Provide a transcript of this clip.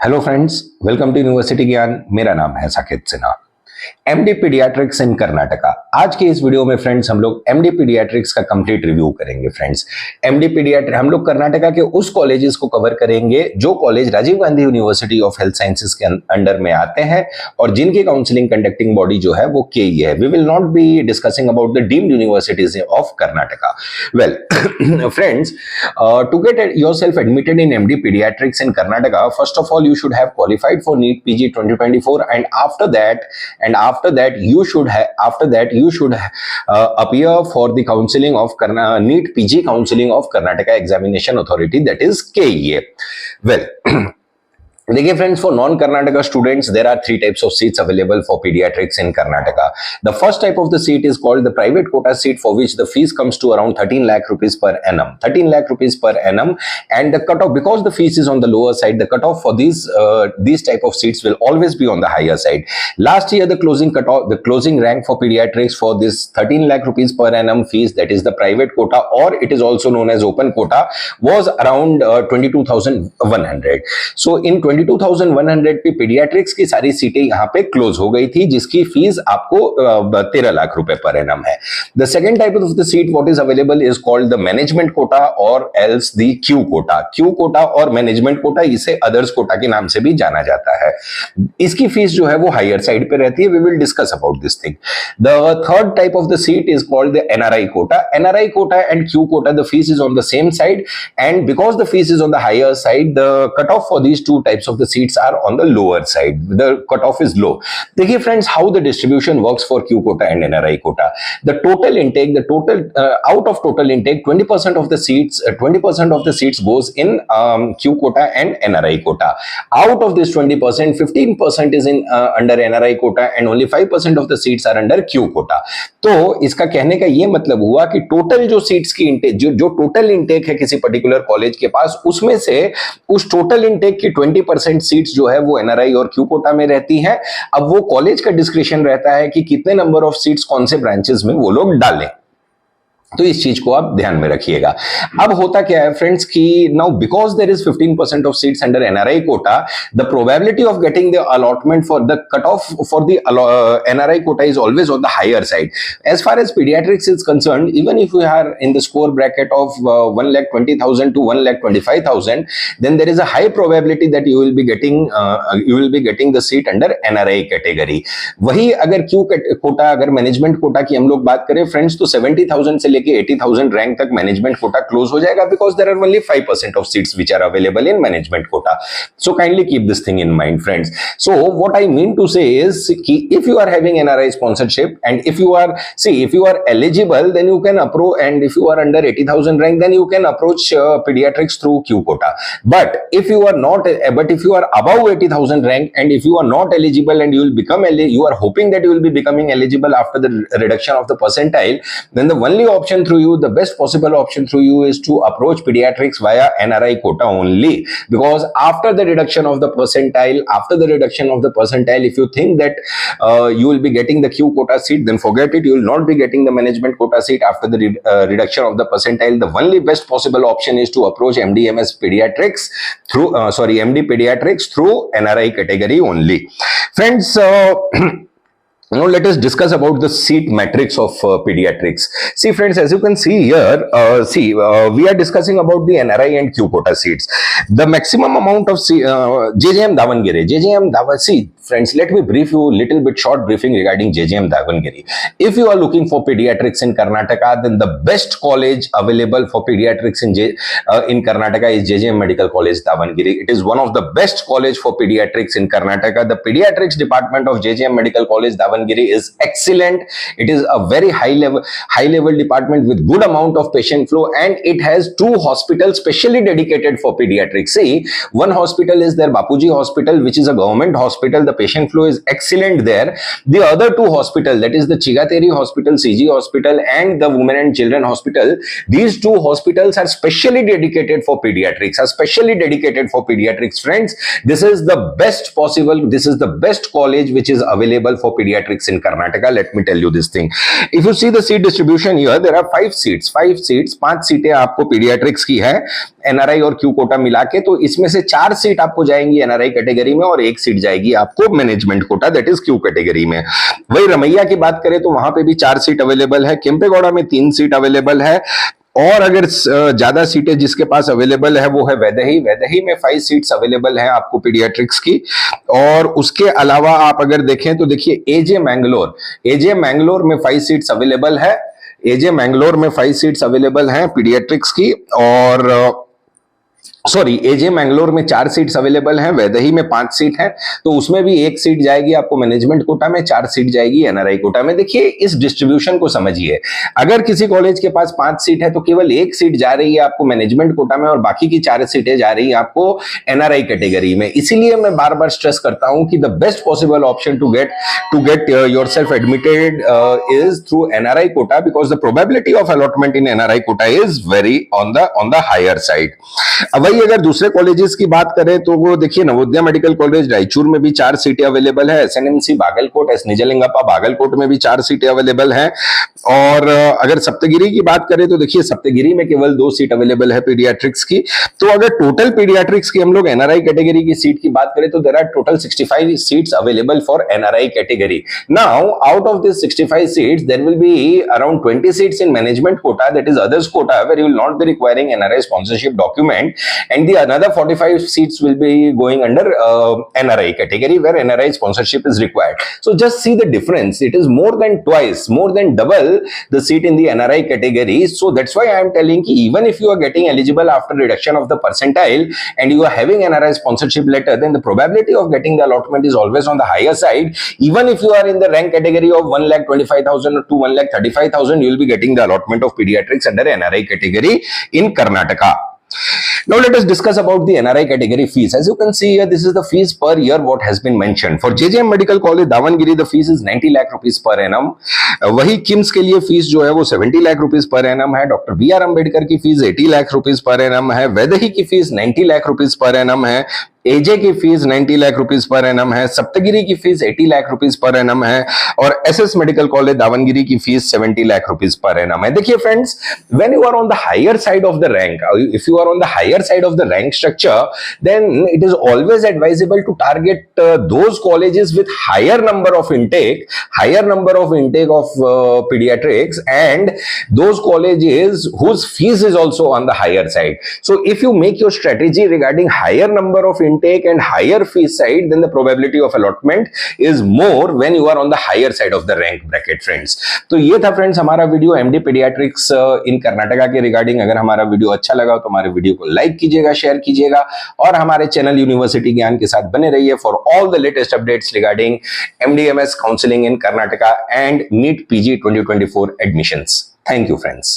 Hello friends, welcome to university Gyan. मेरा नाम है Saket Sinha, MD paediatrics in Karnataka. आज के इस वीडियो में फ्रेंड्स हम लोग एमडी पीडियाट्रिक्स का कंप्लीट रिव्यू करेंगे। फ्रेंड्स, एमडी पीडियाट्रिक हम लोग कर्नाटका के उस कॉलेजेस को कवर करेंगे जो college Rajiv Gandhi university of health sciences के अंडर में आते हैं और जिनकी काउंसलिंग कंडक्टिंग बॉडी जो है वो केई है। We will not be discussing about the deemed universities of Karnataka. Well friends, to get yourself admitted in MD Pediatrics in Karnataka, first of all you should have qualified for NEET PG 2024, and after that you should appear for the counseling of NEET PG counseling of Karnataka Examination Authority, that is KEA. Well, देखिए friends, for non Karnataka students there are three types of seats available for paediatrics in Karnataka. The first type of the seat is called the private quota seat, for which the fees comes to around 13 lakh rupees per annum. 13 lakh rupees per annum, and the cutoff, because the fees is on the lower side, the cutoff for these type of seats will always be on the higher side. Last year the closing rank for pediatrics for this 13 lakh rupees per annum fees, that is the private quota, or it is also known as open quota, was around 22,100. So in 22,100 पे paediatrics की सारी सीटें यहां पे close हो गई थी, जिसकी फीस आपको 13 लाख रुपए पर एनम है. The second type of the seat what is available is called the management quota or else the Q quota. Q quota और मैनेजमेंट कोटा, इसे अदर्स कोटा के नाम से भी जाना जाता है. इसकी फीस जो है वो हायर साइड पे रहती है. We will discuss about this thing. The third type of the seat is called the NRI quota. NRI quota and Q quota, the fees is on the same side, and because the fees is on the higher side, the cut off for these two types of the seats are on the lower side. The cutoff is low. देखिए friends, how the distribution works for Q quota and NRI quota. The total intake, out of total intake, 20% of the seats goes in Q quota and NRI quota. Out of this 20%, 15% is in under NRI quota, and only 5% of the seats are under Q quota. तो इसका कहने का ये मतलब हुआ कि total जो seats की इंटेक, जो टोटल इंटेक है किसी पर्टिकुलर कॉलेज के पास, उसमें से उस टोटल इंटेक की 20% सीट्स जो है वो एनआरआई और क्यू कोटा में रहती हैं. अब वो कॉलेज का डिस्क्रिप्शन रहता है कि कितने नंबर ऑफ सीट्स कौन से ब्रांचेस में वो लोग डालें. तो इस चीज को आप ध्यान में रखिएगा. अब होता क्या है फ्रेंड्स कि now because there is 15% of seats under NRI quota, the probability of getting the allotment for the cut off for the NRI quota is always on the higher side. As far as paediatrics is concern, even if you are in the score bracket of 1,20,000 to 1,25,000, then there is a high probability that you will be getting the seat under NRI category. वही अगर Q Kota, अगर management quota की हम लोग बात करें friends, तो 70,000 से 80,000 रैंक तक मैनेजमेंट कोटा क्लोज हो जाएगा, because there are only 5% of seats which are available in management quota. So kindly keep this thing in mind friends. So what I mean to say is कि if you are having NRI sponsorship and if you are eligible, then you can approach, and if you are under 80,000 rank, then you can approach pediatrics through Q quota. But if you are above 80,000 rank, and if you are not eligible and you are hoping that you will be becoming eligible after the reduction of the percentile, then the only option through you, the best possible option through you, is to approach pediatrics via NRI quota only, because after the reduction of the percentile, if you think that you will be getting the Q quota seat, then forget it. You will not be getting the management quota seat after the reduction of the percentile. The only best possible option is to approach MD pediatrics through NRI category only. Friends, now let us discuss about the seat matrix of pediatrics. See friends, as you can see here, we are discussing about the NRI and Q quota seats. The maximum amount of JJM Davangere. See friends, let me brief you little bit short briefing regarding JJM Davangere. If you are looking for pediatrics in Karnataka, then the best college available for pediatrics in Karnataka is JJM Medical College Davangere. It is one of the best college for pediatrics in Karnataka. The pediatrics department of JJM Medical College Davangere is excellent. It is a very high level department with good amount of patient flow, and it has 2 hospitals specially dedicated for pediatrics. See, one hospital is their Bapuji Hospital, which is a government hospital. The patient flow is excellent there. The other two hospital, that is the Chigateri Hospital, CG Hospital, and the Women and Children Hospital, these two hospitals are specially dedicated for pediatrics, friends. This is the best possible, this is the best college which is available for pediatrics in Karnataka. Let me tell you this thing. If you see the seat distribution here, there are 5 seats, 5 सीटें आपको paediatrics की है NRI और Q Kota मिला के, तो इसमें से 4 सीट आपको जाएंगी एनआरआई कैटेगरी में और 1 सीट जाएगी आपको management quota, that is Q category में। वही रमैया की बात करें तो वहां पे भी 4 सीट अवेलेबल है, केम्पेगौड़ा में 3 सीट अवेलेबल है, और अगर ज्यादा सीटें जिसके पास अवेलेबल है वो है वैदेही में 5 सीट्स अवेलेबल है आपको पीडियाट्रिक्स की। और उसके अलावा आप अगर देखें तो देखिए एजे मैंगलोर में 5 सीट्स अवेलेबल है, एजे मैंगलोर में 5 सीट्स अवेलेबल हैं पीडियाट्रिक्स की, और एजे मैंगलोर में 4 सीट्स अवेलेबल हैं, वैदेही में 5 सीट है, तो उसमें भी 1 सीट जाएगी आपको मैनेजमेंट कोटा में, 4 सीट जाएगी एनआरआई कोटा में। देखिए इस डिस्ट्रीब्यूशन को समझिए, अगर किसी कॉलेज के पास 5 सीट है तो केवल 1 सीट जा रही है आपको मैनेजमेंट कोटा में और बाकी की 4 सीटें जा रही है आपको एनआरआई कैटेगरी में। इसीलिए मैं बार बार स्ट्रेस करता हूं कि the best possible option to get yourself admitted is through NRI quota, because the probability of allotment in NRI quota is very on the higher side. अगर दूसरे कॉलेजेस की बात करें तो वो देखिए नवोदय मेडिकल कॉलेज रायचूर में भी 4 सीटें अवेलेबल है, एसएनएमसी बागलकोट, एस निजलिंगप्पा बागलकोट में भी 4 सीटें अवेलेबल हैं। और अगर सप्तगिरी की बात करें तो देखिए सप्तगिरी में केवल 2 सीट अवेलेबल है पीडियाट्रिक्स की। तो अगर टोटल पीडियाट्रिक्स की हम लोग एनआरआई कैटेगरी की सीट की बात करें तो there are total 65 seats available for NRI category. Now out of this 65 seats there will be around 20 seats in management quota, that is others quota, where you will not be requiring NRI sponsorship document, and the another 45 seats will be going under NRI category where NRI sponsorship is required. So just see the difference. It is more than twice, more than double the seat in the NRI category. So that's why I am telling you, even if you are getting eligible after reduction of the percentile and you are having NRI sponsorship letter, then the probability of getting the allotment is always on the higher side. Even if you are in the rank category of 1,25,000 or to 1,35,000, you will be getting the allotment of pediatrics under NRI category in Karnataka. Now let us discuss about the NRI category fees. As you can see here, this is the fees per year what has been mentioned. For JJM Medical College Davangiri, the fees is 90 lakh rupees per annum. वही किम्स के लिए fees जो है वो 70 lakh rupees per annum है, doctor B R Ambedkar की fees 80 lakh rupees per annum है, वैदेही की fees 90 lakh rupees per annum है, एजे की fees 90 lakh rupees per annum है, सप्तगिरी की fees 80 lakh rupees per annum है, और एसएस मेडिकल कॉलेज दावनगिरी की fees 70 lakh rupees per annum है। देखिए friends, when you are on the higher side of the rank, if you are on the higher side of the rank structure, then it is always advisable to target those colleges with higher number of intake of pediatrics, and those colleges whose fees is also on the higher side. So if you make your strategy regarding higher number of intake and higher fee side, then the probability of allotment is more when you are on the higher side of the rank bracket, friends. तो ये था friends हमारा video MD paediatrics in Karnataka के regarding. अगर हमारा video अच्छा लगा तो हमारे वीडियो को लाइक कीजिएगा, शेयर कीजिएगा, और हमारे चैनल यूनिवर्सिटी ज्ञान के साथ बने रहिए for all the latest updates regarding MDMS counselling in Karnataka and NEET PG 2024 admissions. Thank you, friends.